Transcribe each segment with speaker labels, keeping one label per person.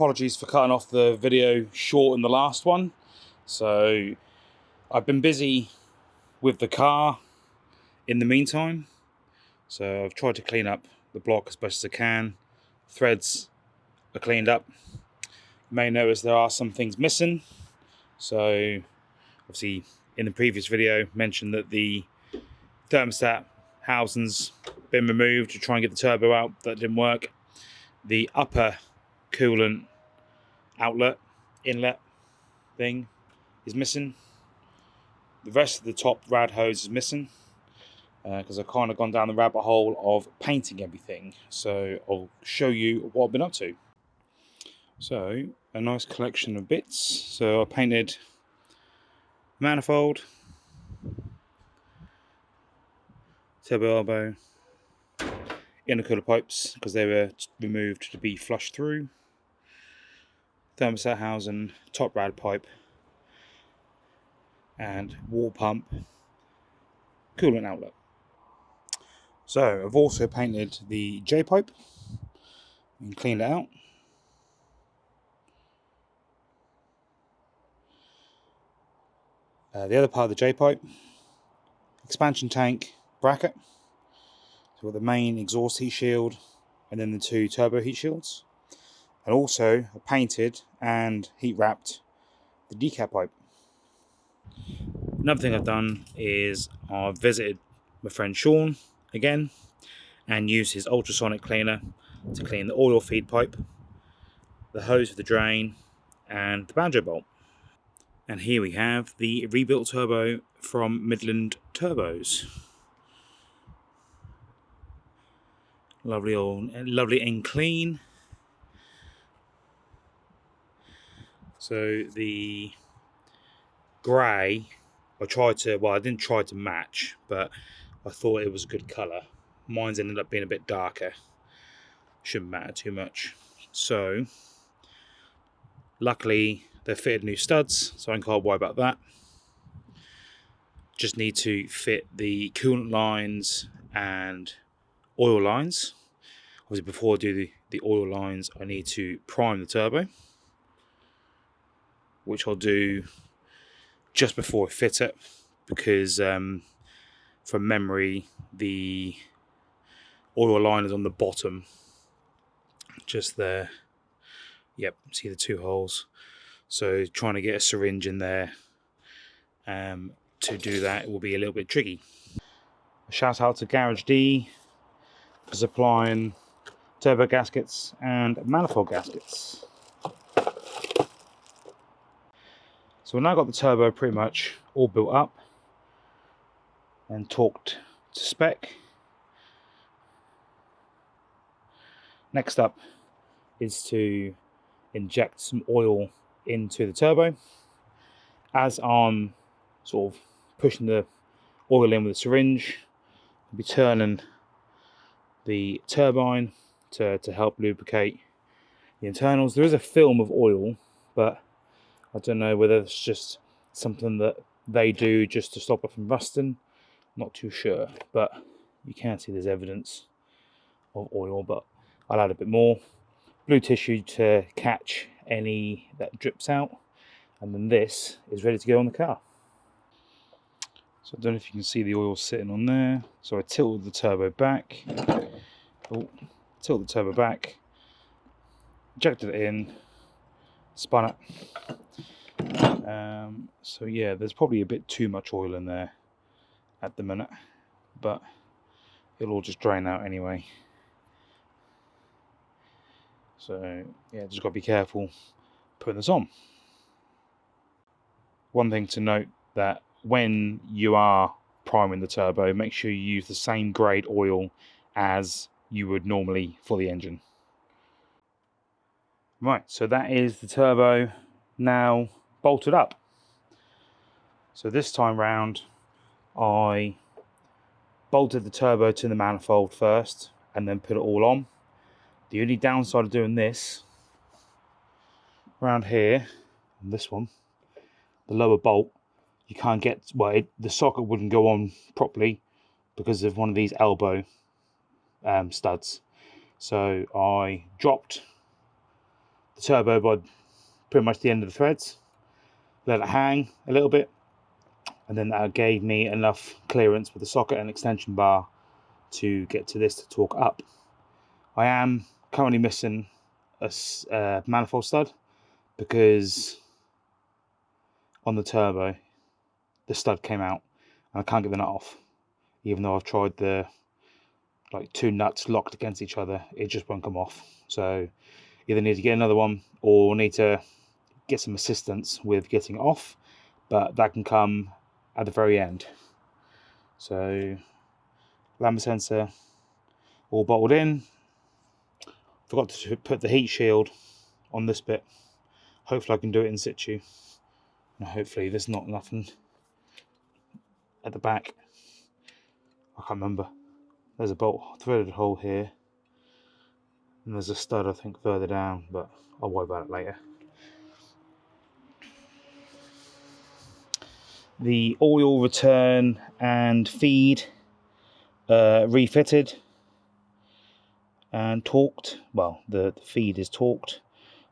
Speaker 1: apologies for cutting off the video short in the last one. So I've been busy with the car in the meantime. So I've tried to clean up the block as best as I can. Threads are cleaned up. You may notice there are some things missing. So obviously in the previous video mentioned that the thermostat housing's been removed to try and get the turbo out. That didn't work. The upper coolant outlet inlet thing is missing. The rest of the top rad hose is missing because I've kind of gone down the rabbit hole of painting everything. So I'll show you what I've been up to. So a nice collection of bits. So I painted manifold, turbo elbow, intercooler pipes because they were removed to be flushed through, thermostat housing, top rad pipe, and water pump coolant outlet. So I've also painted the J pipe and cleaned it out. The other part of the J pipe, expansion tank bracket, so with the main exhaust heat shield and then the two turbo heat shields, and also I painted and heat wrapped the decap pipe. Another thing I've done is I've visited my friend Sean again and used his ultrasonic cleaner to clean the oil feed pipe, the hose for the drain, and the banjo bolt. And here we have the rebuilt turbo from Midland Turbos. Lovely and clean. So the grey, I didn't try to match, but I thought it was a good colour. Mine's ended up being a bit darker. Shouldn't matter too much. So luckily they fitted new studs, so I can't worry about that. Just need to fit the coolant lines and oil lines. Obviously before I do the oil lines, I need to prime the turbo, which I'll do just before I fit it, because from memory the oil line is on the bottom, just there. Yep, see the two holes. So trying to get a syringe in there to do that, it will be a little bit tricky. A shout out to Garage D for supplying turbo gaskets and manifold gaskets. So we've now got the turbo pretty much all built up and torqued to spec. Next up is to inject some oil into the turbo. As I'm sort of pushing the oil in with a syringe, I'll be turning the turbine to help lubricate the internals. There is a film of oil, but I don't know whether it's just something that they do just to stop it from rusting. Not too sure, but you can see there's evidence of oil, but I'll add a bit more blue tissue to catch any that drips out, and then this is ready to go on the car. So I don't know if you can see the oil sitting on there. So I tilted the turbo back. Tilt the turbo back, injected it in, spun it. So yeah, there's probably a bit too much oil in there at the minute, but it'll all just drain out anyway. So yeah, just got to be careful putting this on. One thing to note, that when you are priming the turbo, make sure you use the same grade oil as you would normally for the engine. Right, so that is the turbo now bolted up. So this time round, I bolted the turbo to the manifold first and then put it all on. The only downside of doing this, around here, on this one, the lower bolt, you can't get, well, the socket wouldn't go on properly because of one of these elbow studs. So I dropped the turbo by pretty much the end of the threads, let it hang a little bit, and then that gave me enough clearance with the socket and extension bar to get to this to torque up. I am currently missing a manifold stud because on the turbo the stud came out and I can't get the nut off, even though I've tried the like 2 nuts locked against each other. It just won't come off. So either need to get another one or need to get some assistance with getting it off, but that can come at the very end. So Lambda sensor all bolted in. Forgot to put the heat shield on this bit. Hopefully I can do it in situ. And hopefully there's not nothing at the back. I can't remember. There's a bolt threaded hole here, and there's a stud I think further down, but I'll worry about it later. The oil return and feed refitted and torqued. Well, the feed is torqued,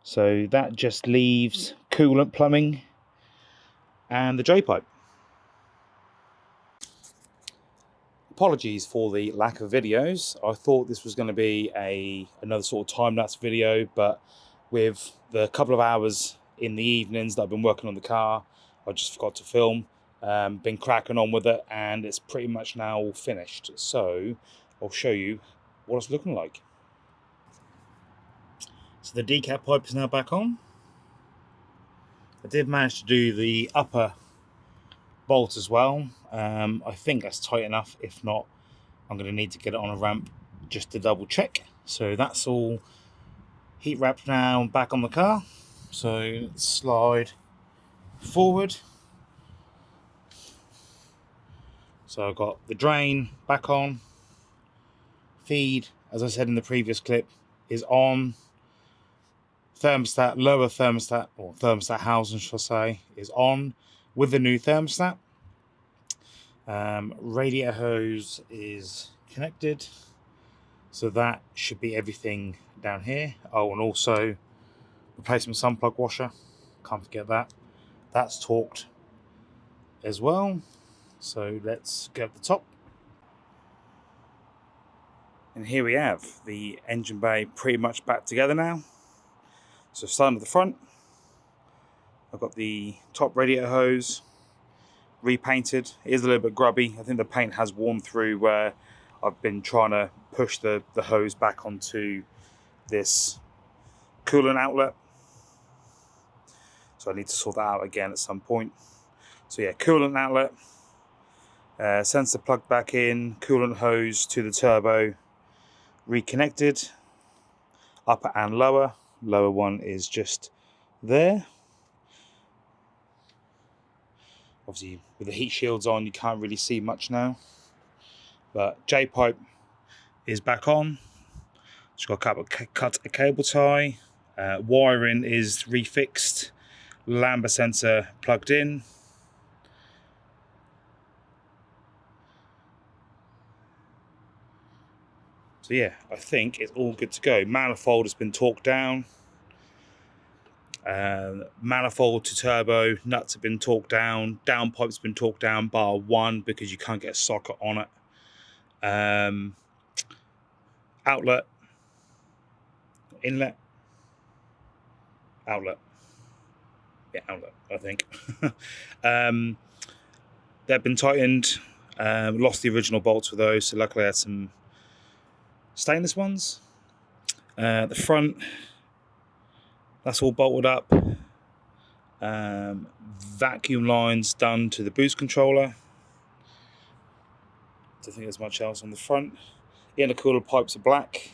Speaker 1: so that just leaves coolant plumbing and the J pipe. Apologies for the lack of videos. I thought this was going to be another sort of time-lapse video, but with the couple of hours in the evenings that I've been working on the car, I just forgot to film. Been cracking on with it, and it's pretty much now all finished. So I'll show you what it's looking like. So the decap pipe is now back on. I did manage to do the upper bolt as well. I think that's tight enough. If not, I'm going to need to get it on a ramp just to double check. So that's all heat wrapped now, back on the car. So let's slide forward. So I've got the drain back on. Feed, as I said in the previous clip, is on. Thermostat, lower thermostat, or thermostat housing, shall I say, is on with the new thermostat. Radiator hose is connected, so that should be everything down here. Oh, and also replacement sun plug washer, can't forget that. That's torqued as well. So let's go up the top. And here we have the engine bay pretty much back together now. So starting at the front, I've got the top radiator hose repainted. It is a little bit grubby. I think the paint has worn through where I've been trying to push the hose back onto this coolant outlet. So I need to sort that out again at some point. So yeah, coolant outlet, sensor plugged back in, coolant hose to the turbo reconnected, upper and lower. Lower one is just there. Obviously with the heat shields on you can't really see much now, but J pipe is back on. Just got to cut a cable tie. Wiring is refixed. Lambda sensor plugged in. So yeah, I think it's all good to go. Manifold has been torqued down. Manifold to turbo, nuts have been torqued down. Downpipe's been torqued down bar one because you can't get a socket on it. Outlet, inlet, outlet. Yeah, outlet, I think. They've been tightened. Lost the original bolts for those, so luckily I had some stainless ones. The front, that's all bolted up. Vacuum lines done to the boost controller. Don't think there's much else on the front. The intercooler pipes are black,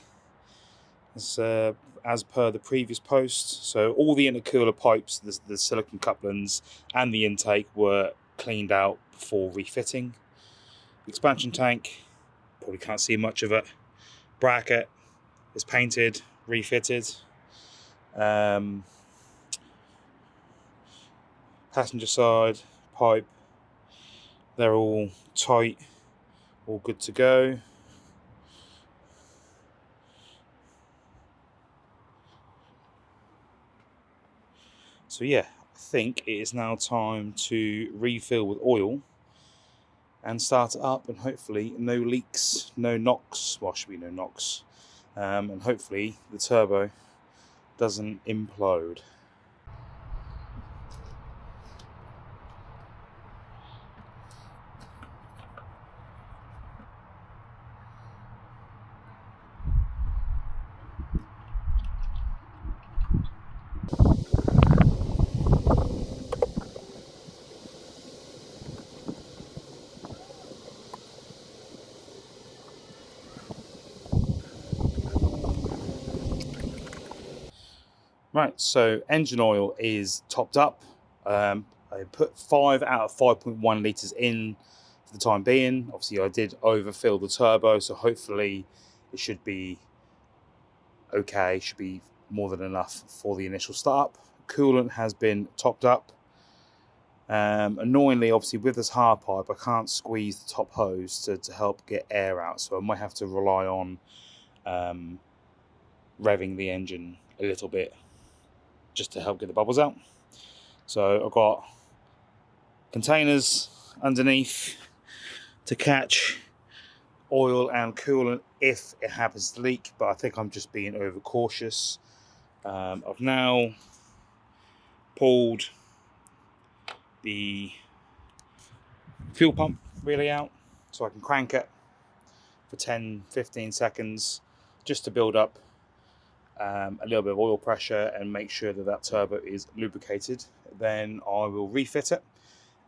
Speaker 1: as per the previous post. So all the intercooler pipes, the silicone couplings and the intake were cleaned out before refitting. Expansion tank, probably can't see much of it. Bracket is painted, refitted. Passenger side pipe, they're all tight, all good to go. So yeah, I think it is now time to refill with oil and start it up, and hopefully no leaks, no knocks. Well, should be no knocks, and hopefully the turbo doesn't implode. Right, so engine oil is topped up. I put 5 out of 5.1 litres in for the time being. Obviously, I did overfill the turbo, so hopefully it should be okay, should be more than enough for the initial startup. Coolant has been topped up. Annoyingly, obviously, with this hard pipe, I can't squeeze the top hose to help get air out, so I might have to rely on revving the engine a little bit just to help get the bubbles out. So I've got containers underneath to catch oil and coolant if it happens to leak, but I think I'm just being overcautious. I've now pulled the fuel pump relay out so I can crank it for 10-15 seconds just to build up a little bit of oil pressure and make sure that that turbo is lubricated. Then I will refit it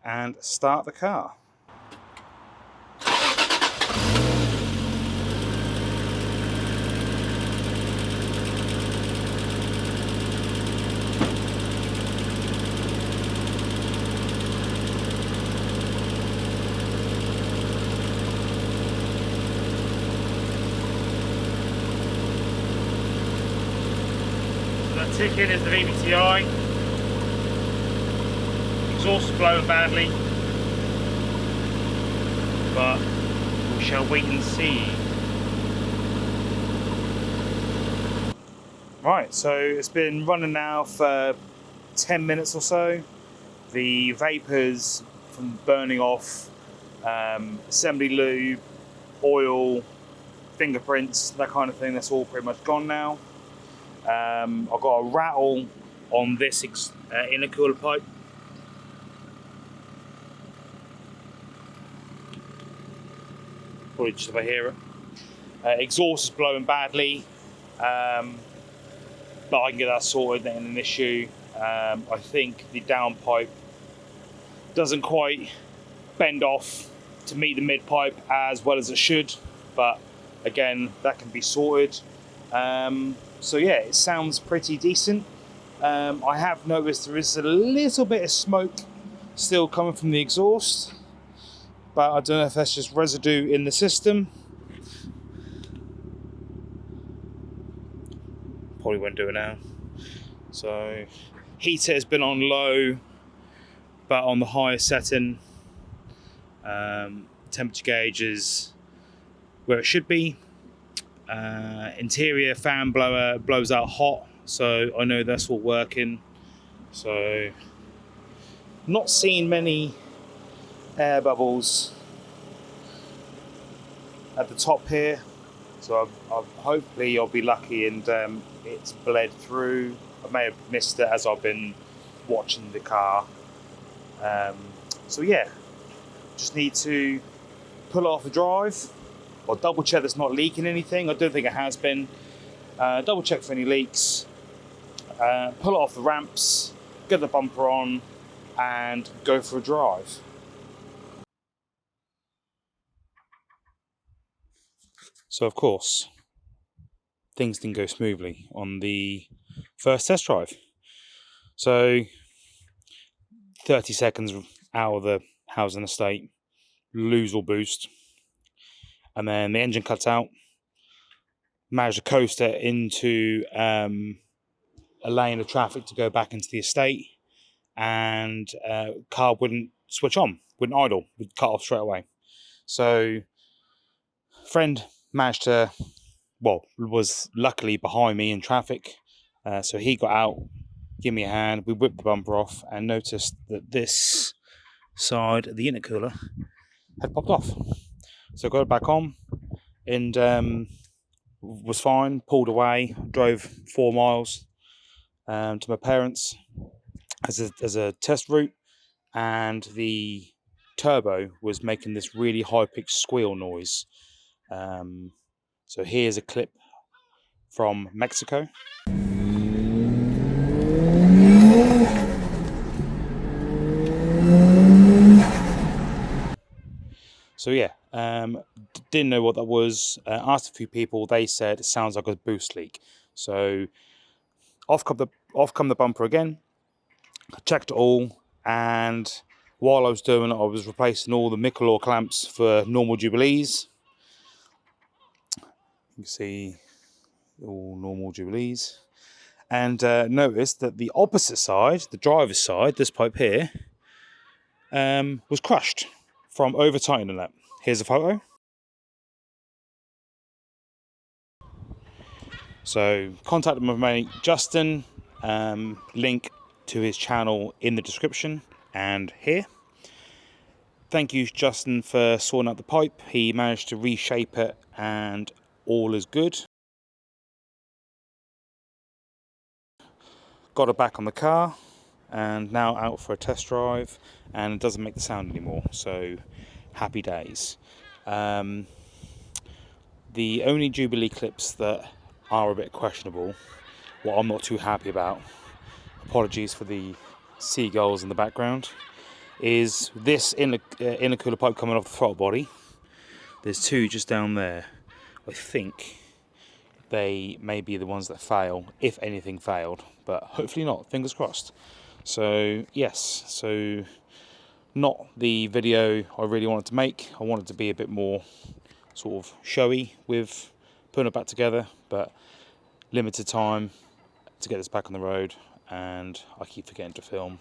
Speaker 1: and start the car. That tick-in is the VVTi. Exhaust is blowing badly, but we shall wait and see. Right, so it's been running now for 10 minutes or so. The vapours from burning off, assembly lube, oil, fingerprints, that kind of thing, that's all pretty much gone now. I've got a rattle on this intercooler pipe. Probably just if I hear it. Exhaust is blowing badly, but I can get that sorted, that ain't an issue. I think the downpipe doesn't quite bend off to meet the mid pipe as well as it should, but again, that can be sorted. So yeah, it sounds pretty decent. I have noticed there is a little bit of smoke still coming from the exhaust, but I don't know if that's just residue in the system. Probably won't do it now. So heater has been on low, but on the highest setting. Temperature gauge is where it should be. Interior fan blower blows out hot, so I know that's all working. So not seeing many air bubbles at the top here, so hopefully I'll be lucky and it's bled through. I may have missed it as I've been watching the car. So yeah, just need to pull it off the drive, or double check that's not leaking anything. I don't think it has been. Double check for any leaks, pull it off the ramps, get the bumper on, and go for a drive. So of course, things didn't go smoothly on the first test drive. So 30 seconds out of the housing estate, lose all boost, and then the engine cuts out. Managed to coast it into a lane of traffic to go back into the estate, and car wouldn't switch on, wouldn't idle, would cut off straight away. So friend managed to, well, was luckily behind me in traffic, so he got out, give me a hand. We whipped the bumper off and noticed that this side of the intercooler had popped off. So I got it back on and was fine, pulled away, drove 4 miles to my parents as a test route, and the turbo was making this really high-pitched squeal noise. So here's a clip from Mexico. So yeah, didn't know what that was. Asked a few people. They said it sounds like a boost leak. So off come the bumper again. Checked it all, and while I was doing it, I was replacing all the Micolor clamps for normal Jubilees. You can see all normal Jubilees, and noticed that the opposite side, the driver's side, this pipe here, was crushed from over tightening it. Here's a photo. So contacted my mate Justin, link to his channel in the description and here. Thank you, Justin, for sorting out the pipe. He managed to reshape it and all is good. Got it back on the car and now out for a test drive, and it doesn't make the sound anymore, so happy days. The only Jubilee clips that are a bit questionable, what I'm not too happy about, apologies for the seagulls in the background, is this intercooler pipe coming off the throttle body. There's two just down there. I think they may be the ones that fail, if anything failed, but hopefully not, fingers crossed. So yes, so not the video I really wanted to make. I wanted to be a bit more sort of showy with putting it back together, but limited time to get this back on the road, and I keep forgetting to film,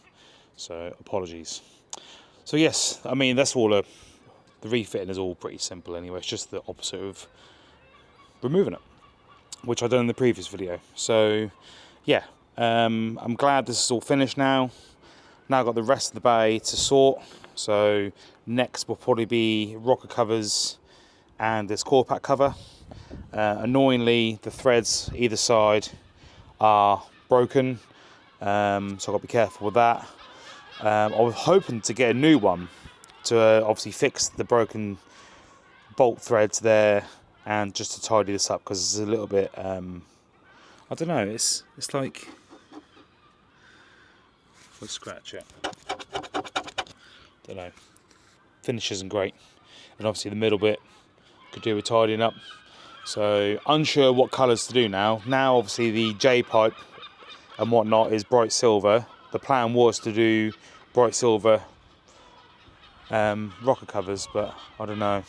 Speaker 1: so apologies. So yes, I mean, that's all. The refitting is all pretty simple anyway. It's just the opposite of removing it, which I done in the previous video. So yeah, I'm glad this is all finished now. Now I've got the rest of the bay to sort. So next will probably be rocker covers and this core pack cover. Annoyingly, the threads either side are broken, so I've got to be careful with that. I was hoping to get a new one to obviously fix the broken bolt threads there, and just to tidy this up, because it's a little bit I don't know, it's like, let's scratch it, don't know, finish isn't great, and obviously the middle bit could do with tidying up. So unsure what colours to do now. Now obviously the J pipe and whatnot is bright silver. The plan was to do bright silver rocker covers, but I don't know.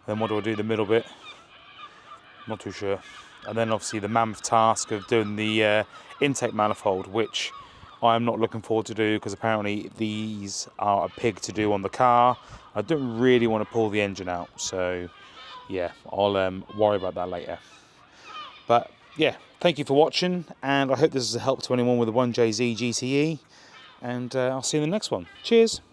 Speaker 1: Then what do I do the middle bit? Not too sure. And then obviously the mammoth task of doing the intake manifold, which I'm not looking forward to do, because apparently these are a pig to do on the car. I don't really want to pull the engine out, so yeah, I'll worry about that later. But yeah, thank you for watching, and I hope this is a help to anyone with a 1JZGTE, and I'll see you in the next one. Cheers.